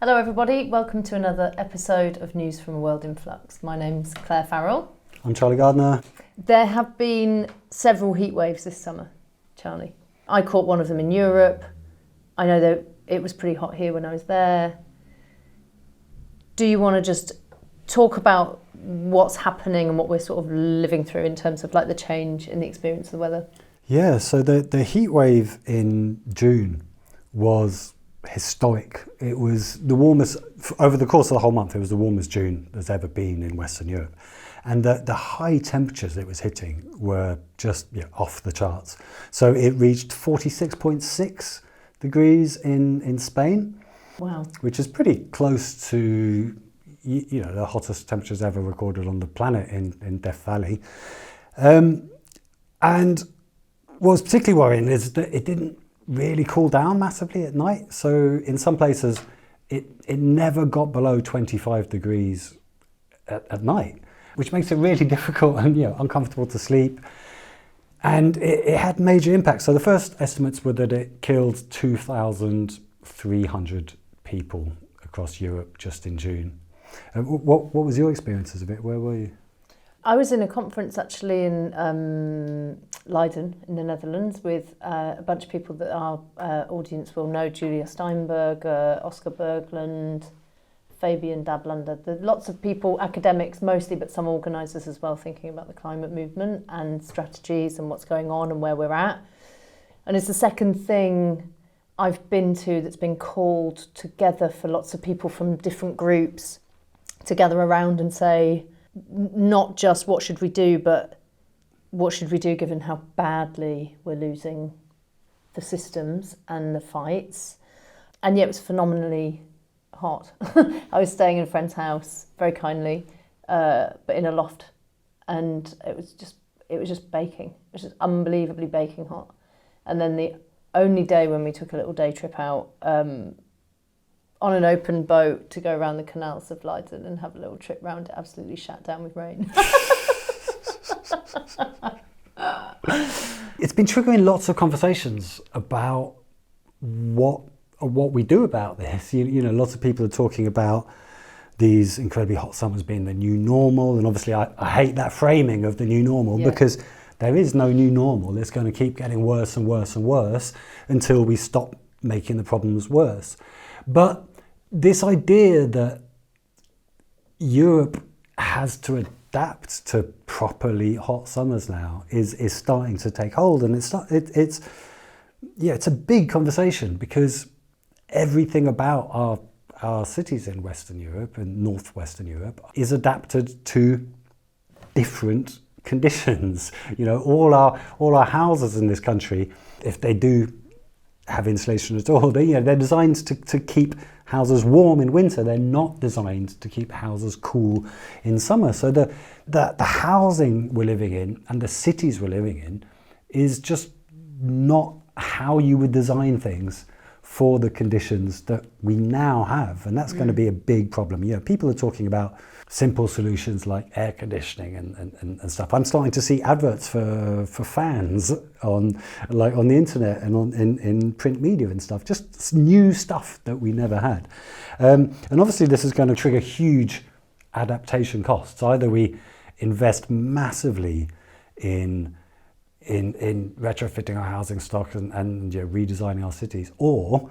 Hello everybody, welcome to another episode of News from a World in Flux. My name's Clare Farrell. I'm Charlie Gardner. There have been several heat waves this summer, Charlie. I caught one of them in Europe. I know that it was pretty hot here when I was there. Do you want to just talk about what's happening and what we're sort of living through in terms of like the change in the experience of the weather? Yeah, so the heat wave in June was historic. It was the warmest, over the course of the whole month, it was the warmest June there's ever been in Western Europe. And the high temperatures it was hitting were just off the charts. So it reached 46.6 degrees in Spain. Wow. Which is pretty close to the hottest temperatures ever recorded on the planet in Death Valley. And what was particularly worrying is that it didn't really cool down massively at night. So in some places, it never got below 25 degrees at night, which makes it really difficult and uncomfortable to sleep. And it had major impacts. So the first estimates were that it killed 2,300 people across Europe just in June. What was your experiences of it? Where were you? I was in a conference actually in Leiden in the Netherlands with a bunch of people that our audience will know: Julia Steinberger, Oscar Berglund, Fabian Dablander. Lots of people, academics mostly, but some organisers as well, thinking about the climate movement and strategies and what's going on and where we're at. And it's the second thing I've been to that's been called together for lots of people from different groups to gather around and say, not just what should we do, but what should we do given how badly we're losing the systems and the fights. And yet it was phenomenally hot. I was staying in a friend's house very kindly, but in a loft, and it was just baking. It was just unbelievably baking hot. And then the only day when we took a little day trip out on an open boat to go around the canals of Leiden and have a little trip round, it absolutely shat down with rain. It's been triggering lots of conversations about what we do about this. Lots of people are talking about these incredibly hot summers being the new normal, and obviously I hate that framing of the new normal because there is no new normal. It's going to keep getting worse and worse and worse until we stop making the problems worse. But this idea that Europe has to adapt to properly hot summers now is starting to take hold, and it's a big conversation because everything about our cities in Western Europe and Northwestern Europe is adapted to different conditions. All our houses in this country, if they do have insulation at all, they're designed to keep houses warm in winter. They're not designed to keep houses cool in summer. So the housing we're living in and the cities we're living in is just not how you would design things for the conditions that we now have, and that's going to be a big problem. People are talking about simple solutions like air conditioning and stuff. I'm starting to see adverts for fans on the internet and in print media and stuff. Just new stuff that we never had, and obviously this is going to trigger huge adaptation costs. Either we invest massively in retrofitting our housing stock and redesigning our cities, or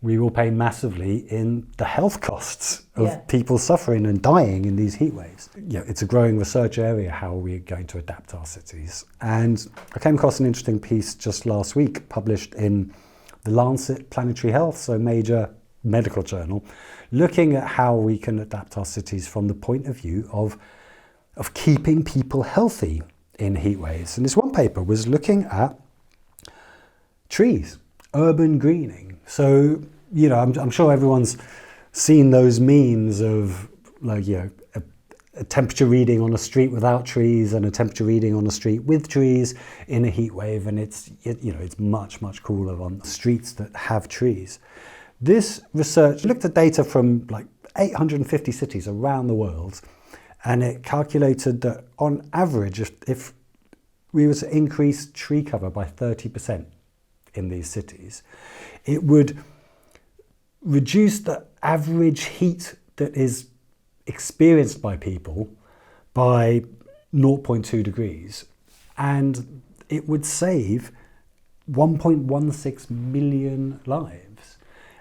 we will pay massively in the health costs of people suffering and dying in these heat waves. It's a growing research area, how we're going to adapt our cities. And I came across an interesting piece just last week published in the Lancet Planetary Health, so a major medical journal, looking at how we can adapt our cities from the point of view of keeping people healthy in heat waves. And this one paper was looking at trees, urban greening. So, I'm sure everyone's seen those memes of a temperature reading on a street without trees and a temperature reading on a street with trees in a heat wave, and it's much, much cooler on streets that have trees. This research looked at data from 850 cities around the world, and it calculated that on average, if we were to increase tree cover by 30% in these cities, it would reduce the average heat that is experienced by people by 0.2 degrees, and it would save 1.16 million lives.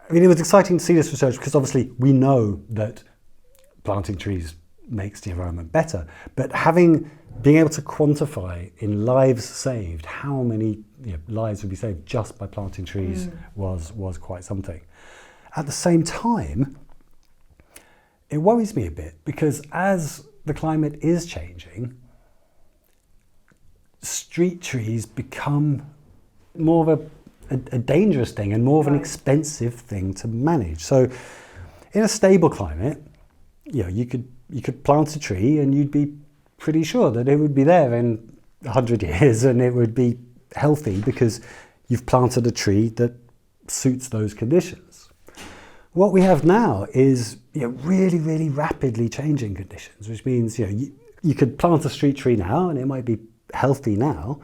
I mean, it was exciting to see this research because obviously we know that planting trees makes the environment better, but being able to quantify in lives saved how many lives would be saved just by planting trees was quite something. At the same time, it worries me a bit because as the climate is changing, street trees become more of a dangerous thing and more of an expensive thing to manage. So in a stable climate, you could plant a tree and you'd be pretty sure that it would be there in 100 years and it would be healthy because you've planted a tree that suits those conditions. What we have now is really, really rapidly changing conditions, which means you could plant a street tree now and it might be healthy now,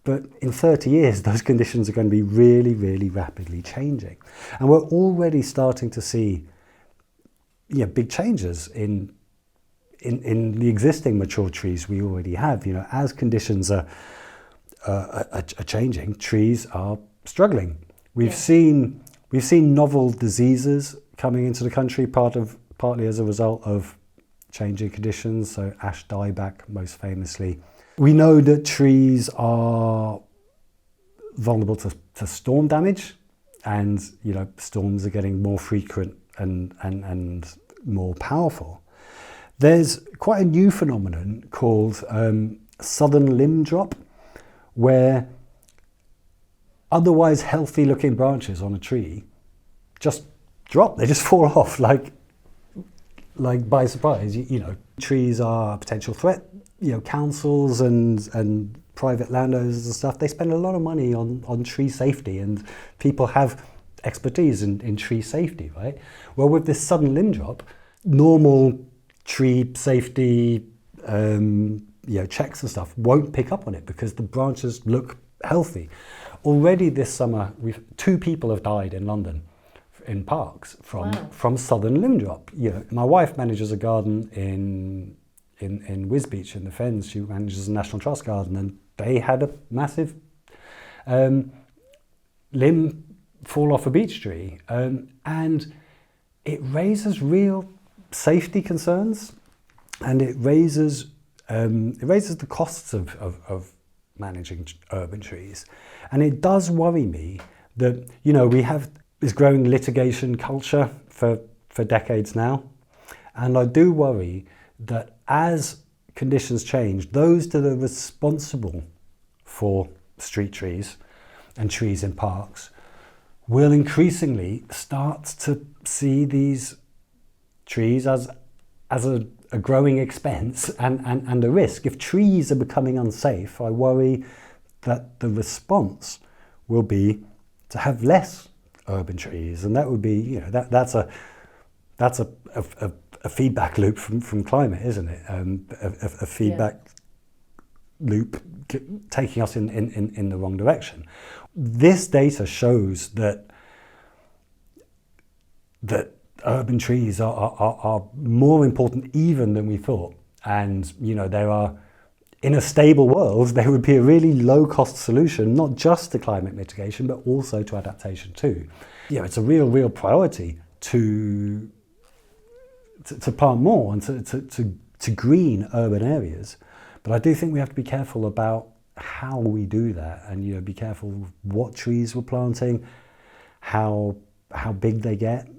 but in 30 years those conditions are going to be really, really rapidly changing. And we're already starting to see big changes in the existing mature trees we already have. As conditions are changing, trees are struggling. We've seen novel diseases coming into the country, partly as a result of changing conditions. So ash dieback, most famously. We know that trees are vulnerable to storm damage, and storms are getting more frequent and more powerful. There's quite a new phenomenon called southern limb drop, where otherwise healthy looking branches on a tree just drop, they just fall off like by surprise. Trees are a potential threat. Councils and private landowners and stuff, they spend a lot of money on tree safety, and people have expertise in tree safety, right? Well, with this sudden limb drop, normal tree safety checks and stuff won't pick up on it because the branches look healthy. Already this summer, 2 people have died in London in parks from sudden limb drop. My wife manages a garden in Wisbeach in the Fens. She manages a National Trust garden, and they had a massive limb fall off a beech tree, and it raises real safety concerns, and it raises the costs of managing urban trees. And it does worry me that we have this growing litigation culture for decades now, and I do worry that as conditions change, those that are responsible for street trees and trees in parks will increasingly start to see these trees as a growing expense and a risk. If trees are becoming unsafe, I worry that the response will be to have less urban trees, and that would be that's a feedback loop from climate, isn't it? A feedback loop taking us in the wrong direction. This data shows that urban trees are more important even than we thought, and there are, in a stable world, there would be a really low-cost solution, not just to climate mitigation, but also to adaptation too. It's a real priority to plant more and to green urban areas. But I do think we have to be careful about how we do that, and be careful what trees we're planting, how big they get.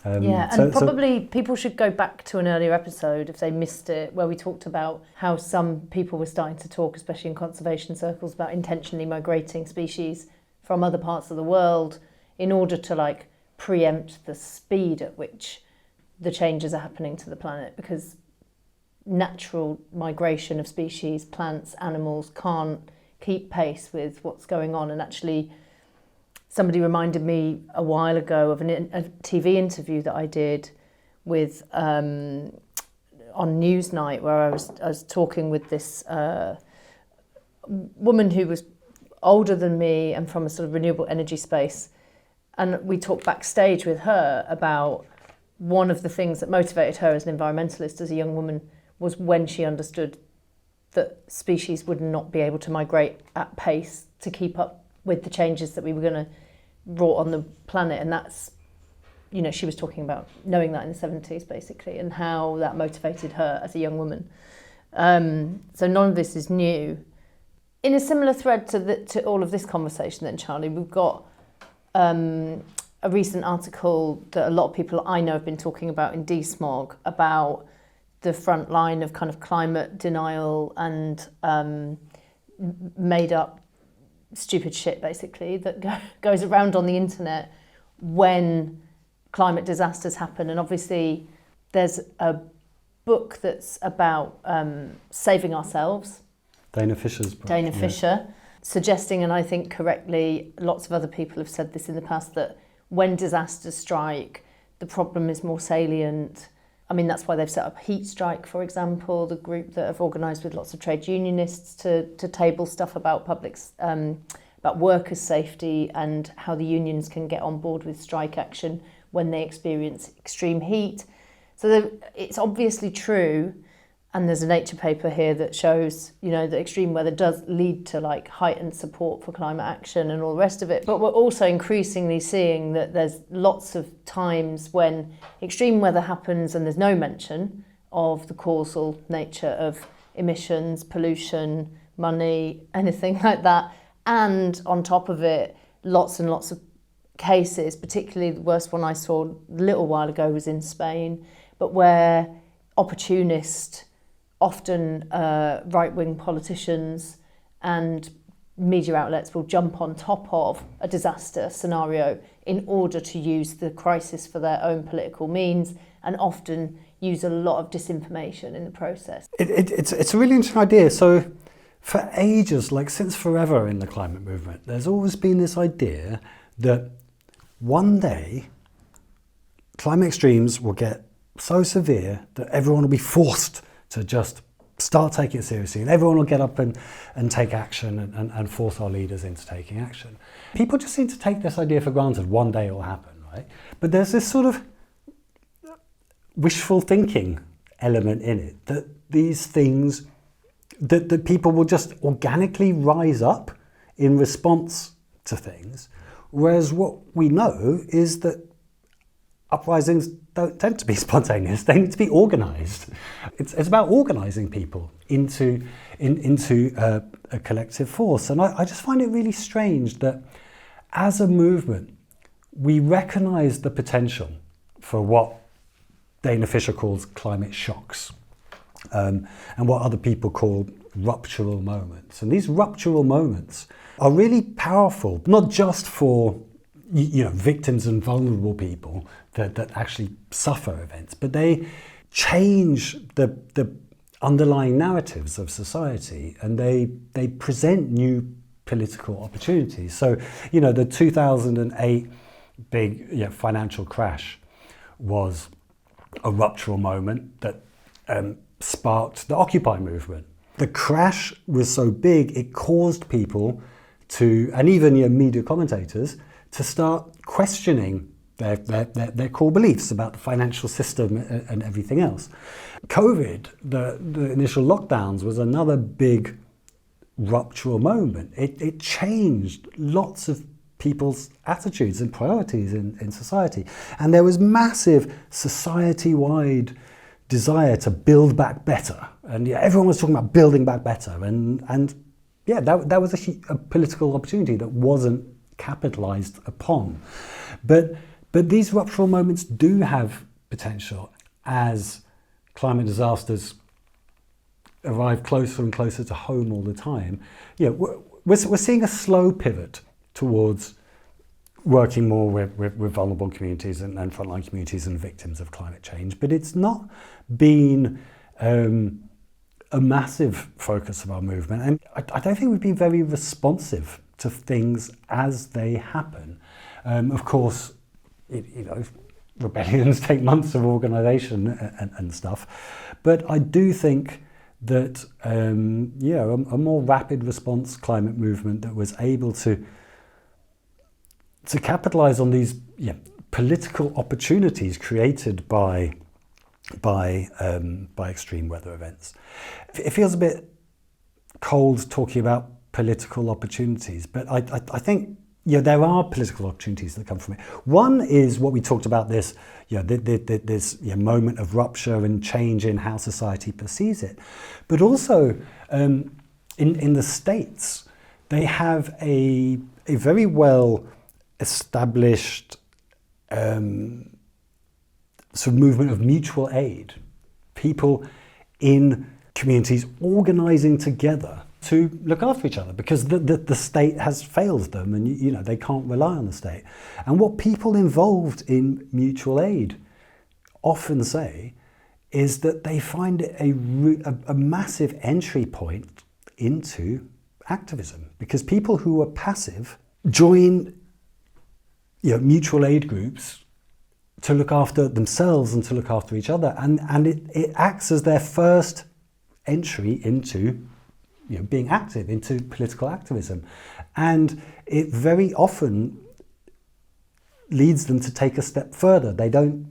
Probably people should go back to an earlier episode if they missed it, where we talked about how some people were starting to talk, especially in conservation circles, about intentionally migrating species from other parts of the world in order to preempt the speed at which the changes are happening to the planet, because natural migration of species, plants, animals, can't keep pace with what's going on. And actually, somebody reminded me a while ago of a TV interview that I did with on Newsnight, where I was talking with this woman who was older than me and from a sort of renewable energy space, and we talked backstage with her about one of the things that motivated her as an environmentalist, as a young woman, was when she understood that species would not be able to migrate at pace to keep up with the changes that we were going to wrought on the planet. And that's, you know, she was talking about knowing that in the 70s, basically, and how that motivated her as a young woman. So none of this is new. In a similar thread to all of this conversation then, Charlie, we've got a recent article that a lot of people I know have been talking about in DSmog about the front line of kind of climate denial and made up stupid shit, basically, that goes around on the internet when climate disasters happen. And obviously there's a book that's about saving ourselves. Dana Fisher's book. Dana Fisher, suggesting, and I think correctly, lots of other people have said this in the past, that when disasters strike, the problem is more salient. I mean, that's why they've set up Heat Strike, for example, the group that have organised with lots of trade unionists to table stuff about about workers' safety and how the unions can get on board with strike action when they experience extreme heat. So it's obviously true, and there's a Nature paper here that shows, you know, that extreme weather does lead to like heightened support for climate action and all the rest of it. But we're also increasingly seeing that there's lots of times when extreme weather happens and there's no mention of the causal nature of emissions, pollution, money, anything like that. And on top of it, lots and lots of cases, particularly the worst one I saw a little while ago was in Spain, but where opportunist, often right-wing politicians and media outlets will jump on top of a disaster scenario in order to use the crisis for their own political means, and often use a lot of disinformation in the process. It's a really interesting idea. So for ages, like since forever in the climate movement, there's always been this idea that one day climate extremes will get so severe that everyone will be forced to just start taking it seriously, and everyone will get up and take action and force our leaders into taking action. People just seem to take this idea for granted. One day it will happen, right? But there's this sort of wishful thinking element in it, that these things, that people will just organically rise up in response to things, whereas what we know is that uprisings don't tend to be spontaneous, they need to be organised. It's about organising people into a collective force. And I just find it really strange that as a movement, we recognise the potential for what Dana Fisher calls climate shocks, and what other people call ruptural moments. And these ruptural moments are really powerful, not just for victims and vulnerable people that actually suffer events, but they change the underlying narratives of society, and they present new political opportunities. So, the 2008 big financial crash was a ruptural moment that sparked the Occupy movement. The crash was so big, it caused people to, and even media commentators, to start questioning their core beliefs about the financial system and everything else. COVID, the initial lockdowns, was another big ruptural moment. It changed lots of people's attitudes and priorities in society. And there was massive society-wide desire to build back better. And everyone was talking about building back better. And that was a political opportunity that wasn't capitalized upon. But these ruptural moments do have potential as climate disasters arrive closer and closer to home all the time. We're seeing a slow pivot towards working more with vulnerable communities and frontline communities and victims of climate change. But it's not been a massive focus of our movement. And I don't think we've been very responsive to things as they happen. Of course, rebellions take months of organisation and stuff. But I do think that a more rapid response climate movement that was able to capitalise on these political opportunities created by extreme weather events. It feels a bit cold talking about political opportunities, but I think there are political opportunities that come from it. One is what we talked about, this moment of rupture and change in how society perceives it, but also in the States they have a very well established sort of movement of mutual aid, people in communities organising together to look after each other because the state has failed them, and they can't rely on the state. And what people involved in mutual aid often say is that they find it a massive entry point into activism, because people who are passive join mutual aid groups to look after themselves and to look after each other, and it acts as their first entry into being active, into political activism. And it very often leads them to take a step further. They don't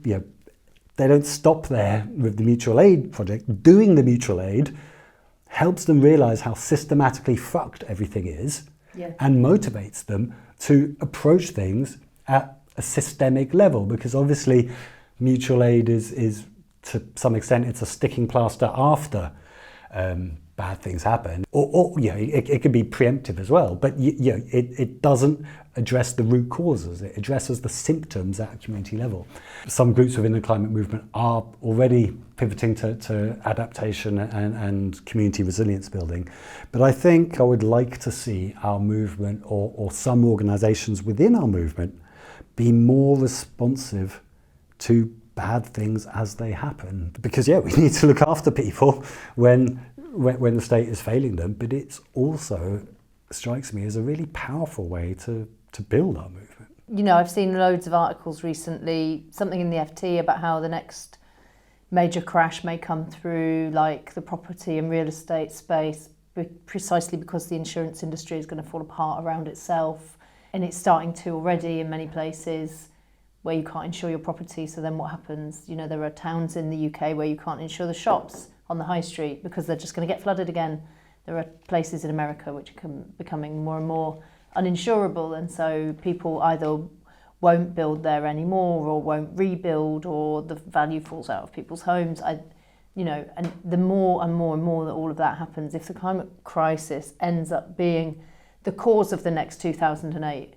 stop there with the mutual aid project. Doing the mutual aid helps them realise how systematically fucked everything is, and motivates them to approach things at a systemic level, because obviously mutual aid is to some extent, it's a sticking plaster after bad things happen, or it can be preemptive as well, but it doesn't address the root causes. It addresses the symptoms at a community level. Some groups within the climate movement are already pivoting to adaptation and community resilience building, but I think I would like to see our movement, or some organisations within our movement, be more responsive to bad things as they happen, because we need to look after people when the state is failing them, but it's also strikes me as a really powerful way to build our movement. I've seen loads of articles recently, something in the FT about how the next major crash may come through, like the property and real estate space, precisely because the insurance industry is going to fall apart around itself. And it's starting to already in many places where you can't insure your property. So then what happens? There are towns in the UK where you can't insure the shops on the high street because they're just going to get flooded again. There are places in America which are becoming more and more uninsurable, and so people either won't build there anymore or won't rebuild, or the value falls out of people's homes. And the more and more and more that all of that happens, if the climate crisis ends up being the cause of the next 2008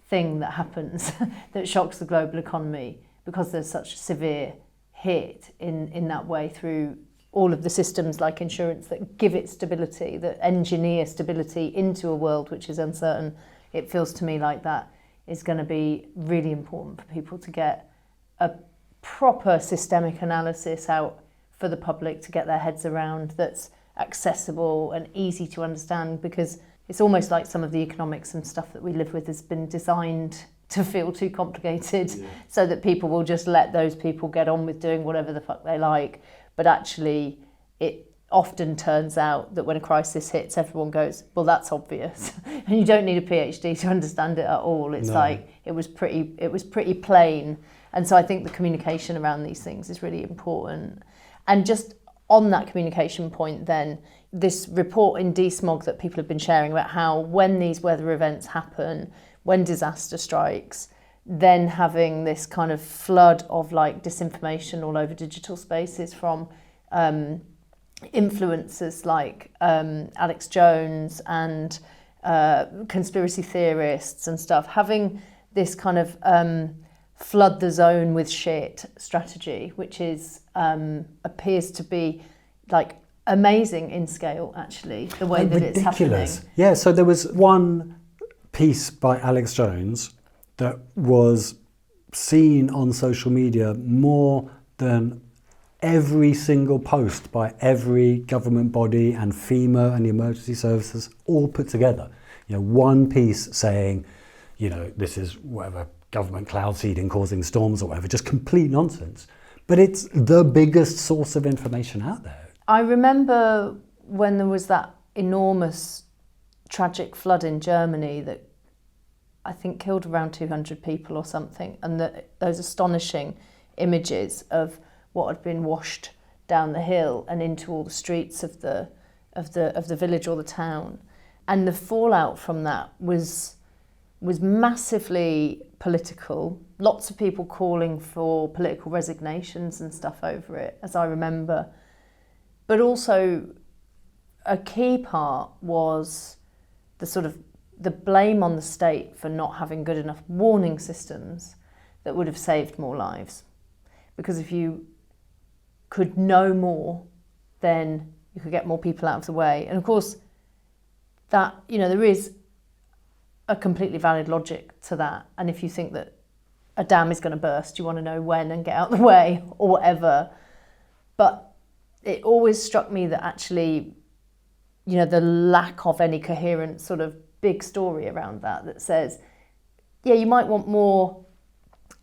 thing that happens that shocks the global economy, because there's such a severe hit in that way through all of the systems like insurance that give it stability, that engineer stability into a world which is uncertain, it feels to me like that is going to be really important for people to get a proper systemic analysis out for the public to get their heads around, that's accessible and easy to understand, because it's almost like some of the economics and stuff that we live with has been designed to feel too complicated, so that people will just let those people get on with doing whatever the fuck they like. But actually, it often turns out that when a crisis hits, everyone goes, well, that's obvious. And you don't need a PhD to understand it at all. It's like, it was pretty plain. And so I think the communication around these things is really important. And just on that communication point then, this report in DSMOG that people have been sharing about how when these weather events happen, when disaster strikes, then having this kind of flood of like disinformation all over digital spaces from influencers like Alex Jones and conspiracy theorists and stuff, having this kind of flood the zone with shit strategy, which is appears to be like amazing in scale, actually, the way that it's happening. Yeah, so there was one piece by Alex Jones that was seen on social media more than every single post by every government body and FEMA and the emergency services all put together. One piece saying, this is whatever, government cloud seeding causing storms or whatever, just complete nonsense. But it's the biggest source of information out there. I remember when there was that enormous tragic flood in Germany that I think, killed around 200 people or something, and those astonishing images of what had been washed down the hill and into all the streets of the village or the town. And the fallout from that was massively political. Lots of people calling for political resignations and stuff over it, as I remember. But also a key part was the blame on the state for not having good enough warning systems that would have saved more lives. Because if you could know more, then you could get more people out of the way. And of course, that, there is a completely valid logic to that. And if you think that a dam is going to burst, you want to know when and get out of the way or whatever. But it always struck me that actually, the lack of any coherent sort of big story around that says, yeah, you might want more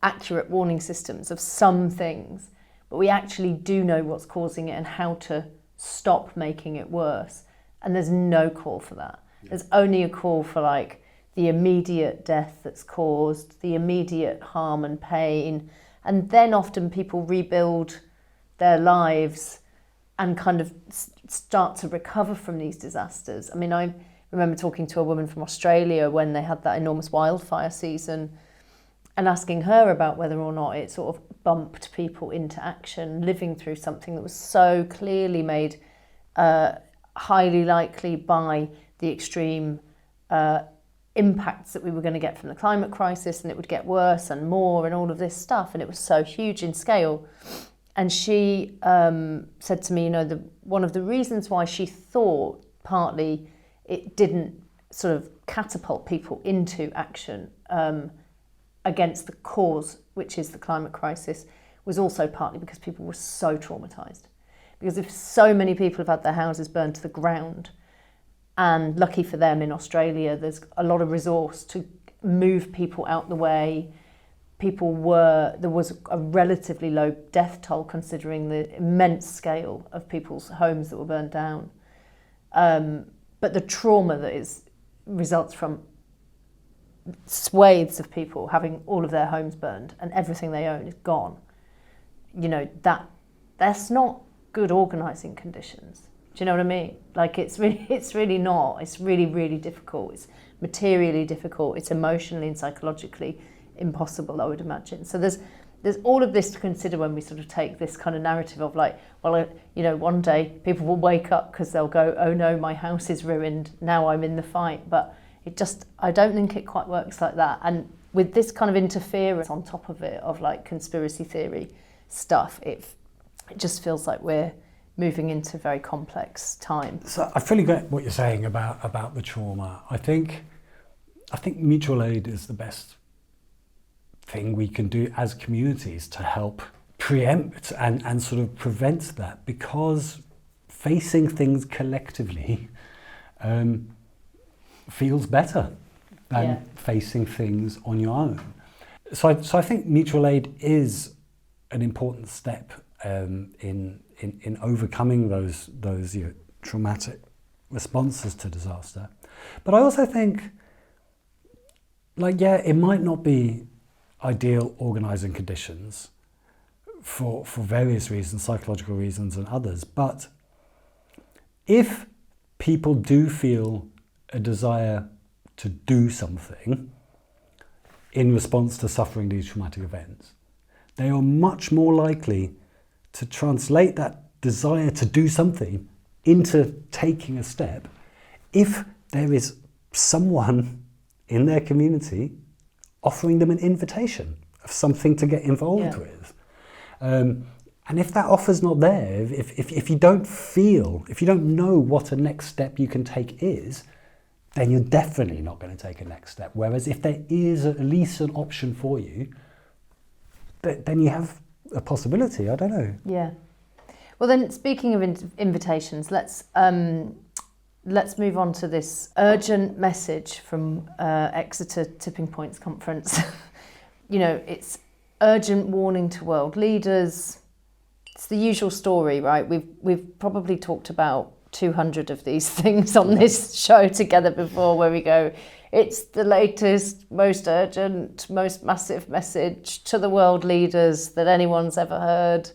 accurate warning systems of some things, but we actually do know what's causing it and how to stop making it worse. And there's no call for that. There's only a call for like the immediate death that's caused, the immediate harm and pain. And then often people rebuild their lives and kind of start to recover from these disasters. I mean, I remember talking to a woman from Australia when they had that enormous wildfire season and asking her about whether or not it sort of bumped people into action, living through something that was so clearly made highly likely by the extreme impacts that we were going to get from the climate crisis, and it would get worse and more and all of this stuff, and it was so huge in scale. And she said to me, one of the reasons why she thought partly it didn't sort of catapult people into action against the cause, which is the climate crisis, was also partly because people were so traumatised. Because if so many people have had their houses burned to the ground, and lucky for them in Australia, there's a lot of resource to move people out the way. There was a relatively low death toll considering the immense scale of people's homes that were burned down. But the trauma that results from swathes of people having all of their homes burned and everything they own is gone, that's not good organising conditions. Do you know what I mean? Like it's really not. It's really, really difficult. It's materially difficult. It's emotionally and psychologically impossible, I would imagine. So there's all of this to consider when we sort of take this kind of narrative of like, well, one day people will wake up because they'll go, oh no, my house is ruined, now I'm in the fight. But I don't think it quite works like that. And with this kind of interference on top of it, of like conspiracy theory stuff, it just feels like we're moving into very complex time. So I fully get what you're saying about the trauma. I think mutual aid is the best thing we can do as communities to help preempt and sort of prevent that, because facing things collectively feels better than facing things on your own. So I think mutual aid is an important step in overcoming those traumatic responses to disaster. But I also think, it might not be ideal organising conditions for various reasons, psychological reasons and others, but if people do feel a desire to do something in response to suffering these traumatic events, they are much more likely to translate that desire to do something into taking a step if there is someone in their community offering them an invitation of something to get involved with. And if that offer's not there, if you don't know what a next step you can take is, then you're definitely not going to take a next step. Whereas if there is at least an option for you, then you have a possibility. I don't know. Yeah. Well, then, speaking of invitations, let's move on to this urgent message from Exeter Tipping Points Conference. It's urgent warning to world leaders. It's the usual story, right? We've probably talked about 200 of these things on this show together before, where we go, it's the latest, most urgent, most massive message to the world leaders that anyone's ever heard.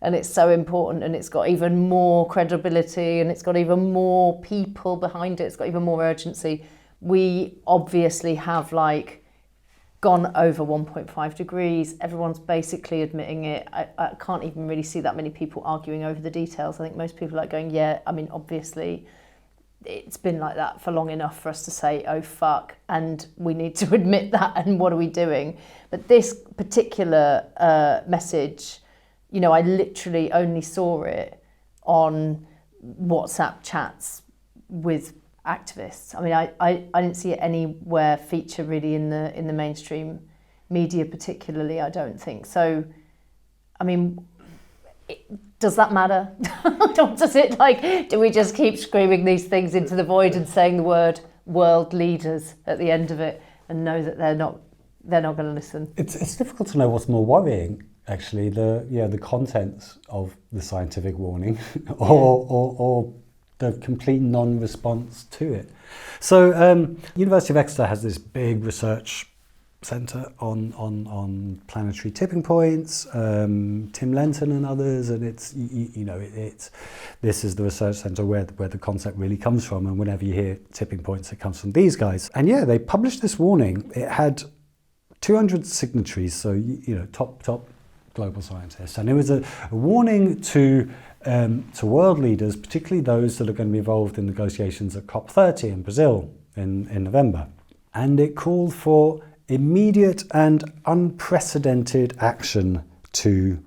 And it's so important, and it's got even more credibility, and it's got even more people behind it. It's got even more urgency. We obviously have like gone over 1.5 degrees. Everyone's basically admitting it. I can't even really see that many people arguing over the details. I think most people are going, yeah, I mean, obviously it's been like that for long enough for us to say, oh, fuck, and we need to admit that, and what are we doing? But this particular message, you know, I literally only saw it on WhatsApp chats with activists. I mean, I didn't see it anywhere feature really in the mainstream media particularly, I don't think. So, I mean, does that matter? Does it, like, do we just keep screaming these things into the void and saying the word world leaders at the end of it and know that they're not going to listen? It's difficult to know what's more worrying, actually, the contents of the scientific warning or the complete non-response to it. So University of Exeter has this big research centre on planetary tipping points, Tim Lenton and others, and it's this is the research centre where the concept really comes from, and whenever you hear tipping points it comes from these guys. And yeah, they published this warning. It had 200 signatories, so top global scientists, and it was a warning to world leaders, particularly those that are going to be involved in negotiations at COP30 in Brazil in November. And it called for immediate and unprecedented action to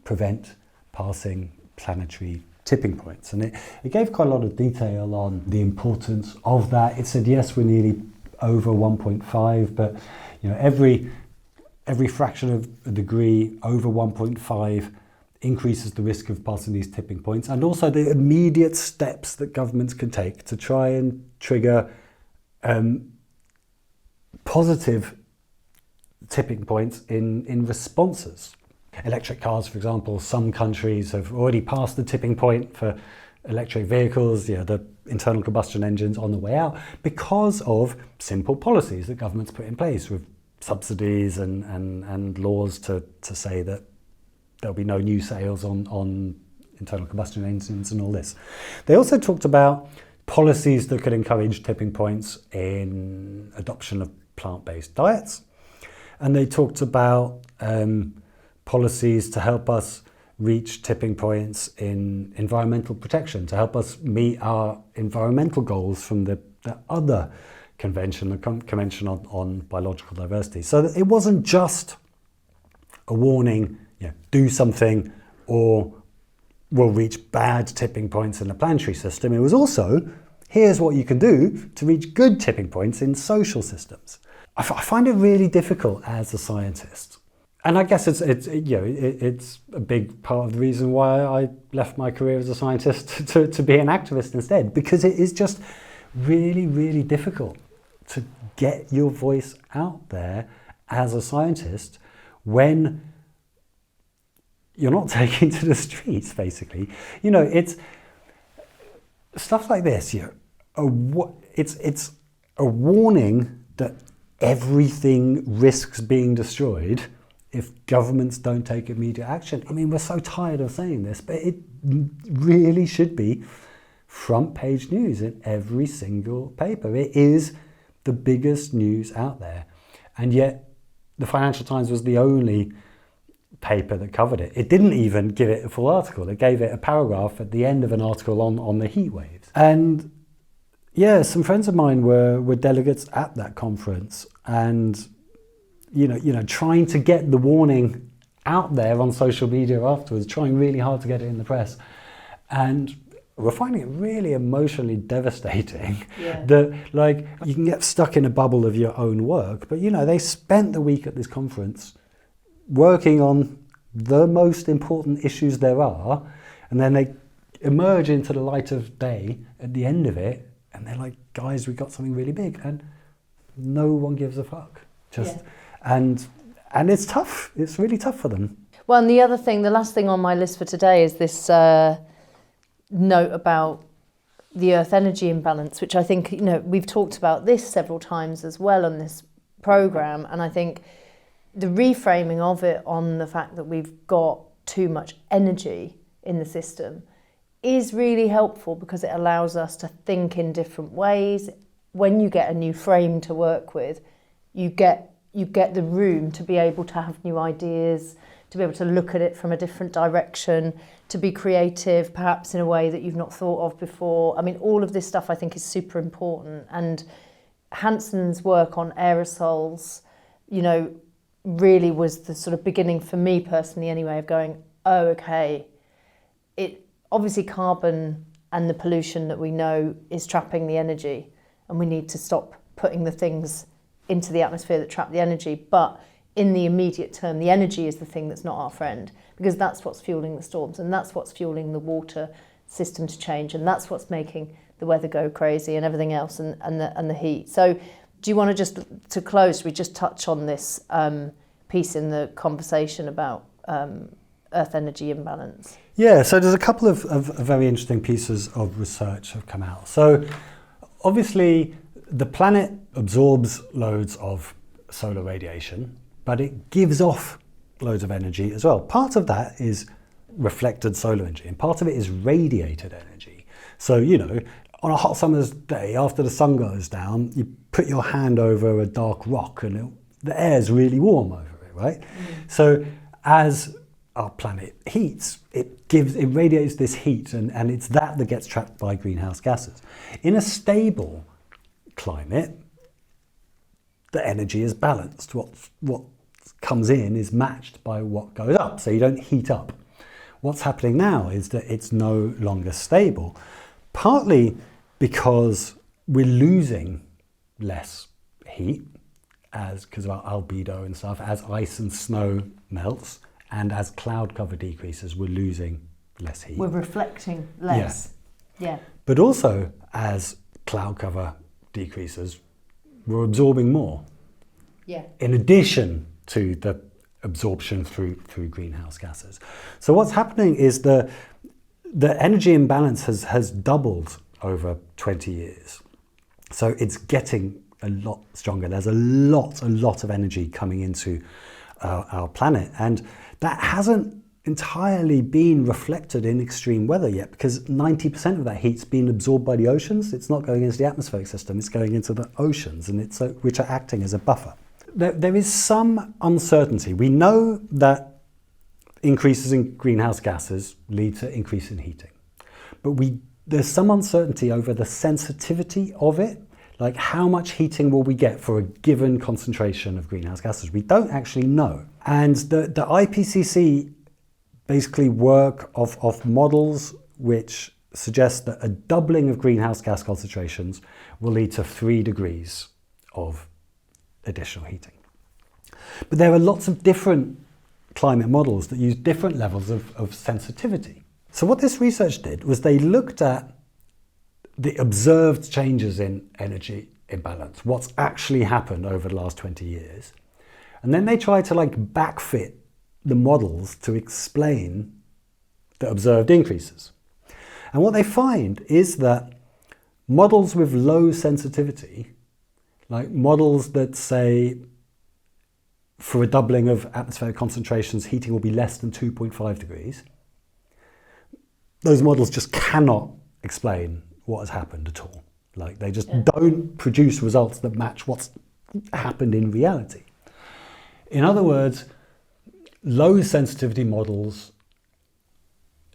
prevent passing planetary tipping points. And it gave quite a lot of detail on the importance of that. It said, yes, we're nearly over 1.5, but every fraction of a degree over 1.5 increases the risk of passing these tipping points, and also the immediate steps that governments can take to try and trigger positive tipping points in responses. Electric cars, for example, some countries have already passed the tipping point for electric vehicles, the internal combustion engines on the way out, because of simple policies that governments put in place with subsidies and laws to say that there'll be no new sales on internal combustion engines and all this. They also talked about policies that could encourage tipping points in adoption of plant-based diets. And they talked about policies to help us reach tipping points in environmental protection, to help us meet our environmental goals from the other convention, the Convention on Biological Diversity. So it wasn't just a warning, do something or we'll reach bad tipping points in the planetary system. It was also, here's what you can do to reach good tipping points in social systems. I find it really difficult as a scientist. And I guess it's a big part of the reason why I left my career as a scientist to be an activist instead, because it is just really, really difficult to get your voice out there as a scientist when you're not taken to the streets, basically. It's stuff like this. It's a warning that everything risks being destroyed if governments don't take immediate action. I mean, we're so tired of saying this, but it really should be front page news in every single paper. It is the biggest news out there. And yet the Financial Times was the only paper that covered it. It didn't even give it a full article. It gave it a paragraph at the end of an article on the heatwaves. And yeah, some friends of mine were delegates at that conference, and trying to get the warning out there on social media afterwards, trying really hard to get it in the press. And we're finding it really emotionally devastating that you can get stuck in a bubble of your own work. But they spent the week at this conference working on the most important issues there are, and then they emerge into the light of day at the end of it, and they're like, guys, we got something really big, and no one gives a fuck. And it's tough. It's really tough for them. Well, and the last thing on my list for today is this note about the Earth energy imbalance, which I think, you know, we've talked about this several times as well on this programme, and I think the reframing of it on the fact that we've got too much energy in the system is really helpful, because it allows us to think in different ways. When you get a new frame to work with, you get the room to be able to have new ideas, to be able to look at it from a different direction, to be creative, perhaps in a way that you've not thought of before. I mean, all of this stuff I think is super important. And Hanson's work on aerosols, you know, really was the sort of beginning for me personally anyway of going, oh, okay, it obviously carbon and the pollution that we know is trapping the energy, and we need to stop putting the things into the atmosphere that trap the energy. But in the immediate term, the energy is the thing that's not our friend, because that's what's fueling the storms, and that's what's fueling the water system to change, and that's what's making the weather go crazy and everything else, and the heat. So do you want to just, to close, we just touch on this piece in the conversation about Earth energy imbalance? Yeah, so there's a couple of very interesting pieces of research have come out. So obviously the planet absorbs loads of solar radiation, but it gives off loads of energy as well. Part of that is reflected solar energy, and part of it is radiated energy. So, you know, on a hot summer's day, after the sun goes down, you put your hand over a dark rock and the air's really warm over it, right? So as our planet heats, it radiates this heat, and it's that gets trapped by greenhouse gases. In a stable climate, the energy is balanced. What comes in is matched by what goes up, so you don't heat up. What's happening now is that it's no longer stable, partly because we're losing less heat because of our albedo and stuff. As ice and snow melts and as cloud cover decreases, we're losing less heat. We're reflecting less. Yeah. But also, as cloud cover decreases, we're absorbing more. Yeah. In addition to the absorption through greenhouse gases. So what's happening is the energy imbalance has doubled over 20 years. So it's getting a lot stronger. There's a lot of energy coming into our planet, and that hasn't entirely been reflected in extreme weather yet, because 90% of that heat's been absorbed by the oceans. It's not going into the atmospheric system, it's going into the oceans, and which are acting as a buffer. There is some uncertainty. We know that increases in greenhouse gases lead to increase in heating, but there's some uncertainty over the sensitivity of it. Like, how much heating will we get for a given concentration of greenhouse gases? We don't actually know. And the IPCC basically work off models which suggest that a doubling of greenhouse gas concentrations will lead to 3 degrees of additional heating. But there are lots of different climate models that use different levels of sensitivity. So what this research did was they looked at the observed changes in energy imbalance, what's actually happened over the last 20 years. And then they tried to backfit the models to explain the observed increases. And what they find is that models with low sensitivity, like models that say for a doubling of atmospheric concentrations, heating will be less than 2.5 degrees, those models just cannot explain what has happened at all. They just don't produce results that match what's happened in reality. In other words, low sensitivity models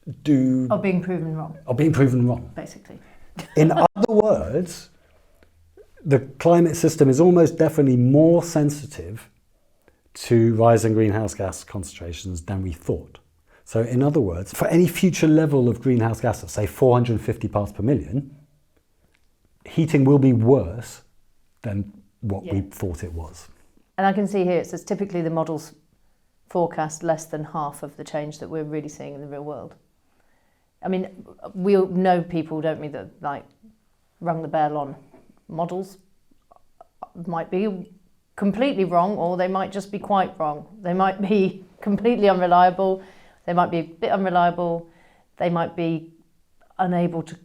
are being proven wrong. Basically. In other words, the climate system is almost definitely more sensitive to rising greenhouse gas concentrations than we thought. So in other words, for any future level of greenhouse gases, say 450 parts per million, heating will be worse than what we thought it was. And I can see here it says typically the models forecast less than half of the change that we're really seeing in the real world. I mean, we all know people, don't we, that rung the bell on models. Might be completely wrong, or they might just be quite wrong. They might be completely unreliable. They might be a bit unreliable. They might be unable to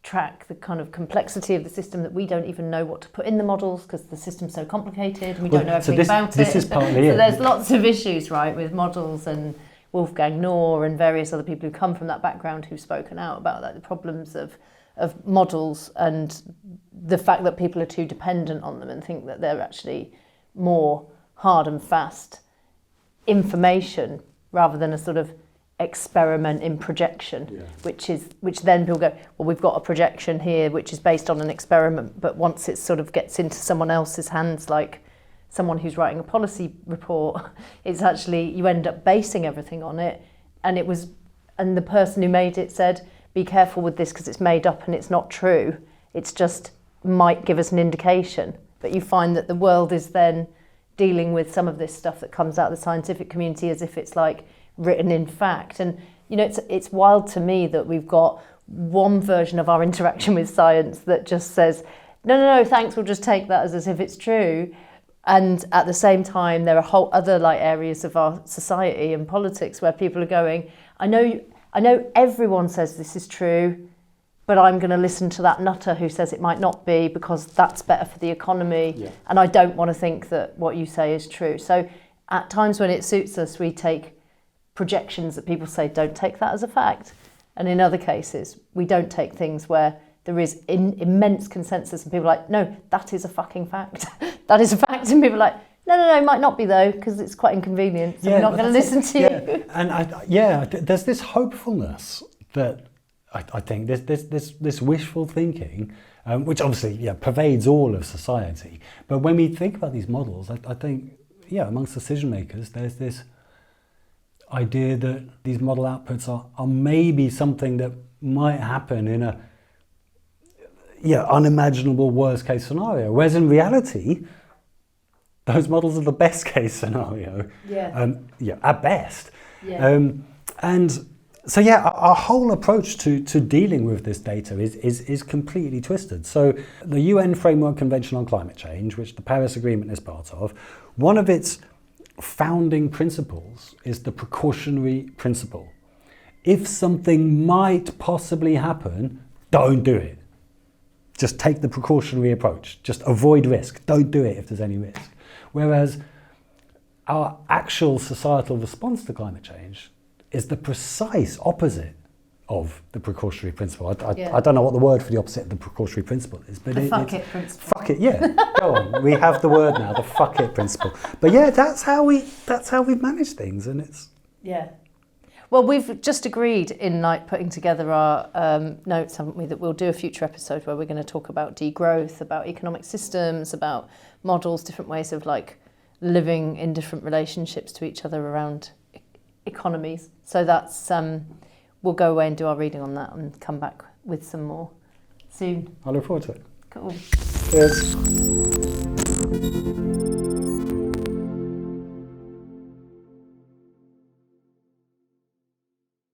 track the kind of complexity of the system that we don't even know what to put in the models because the system's so complicated and we don't know everything about it. This is partly so there's lots of issues, right, with models, and Wolfgang Knorr and various other people who come from that background who've spoken out about the problems of models and the fact that people are too dependent on them and think that they're actually more hard and fast information rather than a sort of experiment in projection, which then people go, well, we've got a projection here which is based on an experiment, but once it sort of gets into someone else's hands, like someone who's writing a policy report, it's actually, you end up basing everything on it, and the person who made it said, be careful with this because it's made up and it's not true, it's just might give us an indication. But you find that the world is then dealing with some of this stuff that comes out of the scientific community as if it's like written in fact. And you know, it's wild to me that we've got one version of our interaction with science that just says, no, thanks, we'll just take that as if it's true. And at the same time, there are whole other like areas of our society and politics where people are going, I know everyone says this is true, but I'm going to listen to that nutter who says it might not be because that's better for the economy. And I don't want to think that what you say is true. So at times when it suits us, we take projections that people say don't take that as a fact. And in other cases, we don't take things where there is immense consensus and people are like, no, that is a fucking fact. That is a fact. And people are like, no, it might not be though, because it's quite inconvenient. So we're not going to listen to you. And there's this hopefulness that I think this wishful thinking, which obviously pervades all of society. But when we think about these models, I think amongst decision makers, there's this idea that these model outputs are maybe something that might happen in a unimaginable worst case scenario, whereas in reality, those models are the best case scenario. At best. And so our whole approach to dealing with this data is completely twisted. So the UN Framework Convention on Climate Change, which the Paris Agreement is part of, one of its founding principles is the precautionary principle. If something might possibly happen, don't do it. Just take the precautionary approach. Just avoid risk. Don't do it if there's any risk. Whereas our actual societal response to climate change is the precise opposite of the precautionary principle. I don't know what the word for the opposite of the precautionary principle is, but the fuck it principle. Fuck it, go on. We have the word now, the fuck it principle. But that's how we've managed things, and it's Well, we've just agreed in putting together our notes, haven't we, that we'll do a future episode where we're going to talk about degrowth, about economic systems, about models, different ways of living in different relationships to each other around economies. So that's we'll go away and do our reading on that and come back with some more soon. I look forward to it. Cool. Cheers.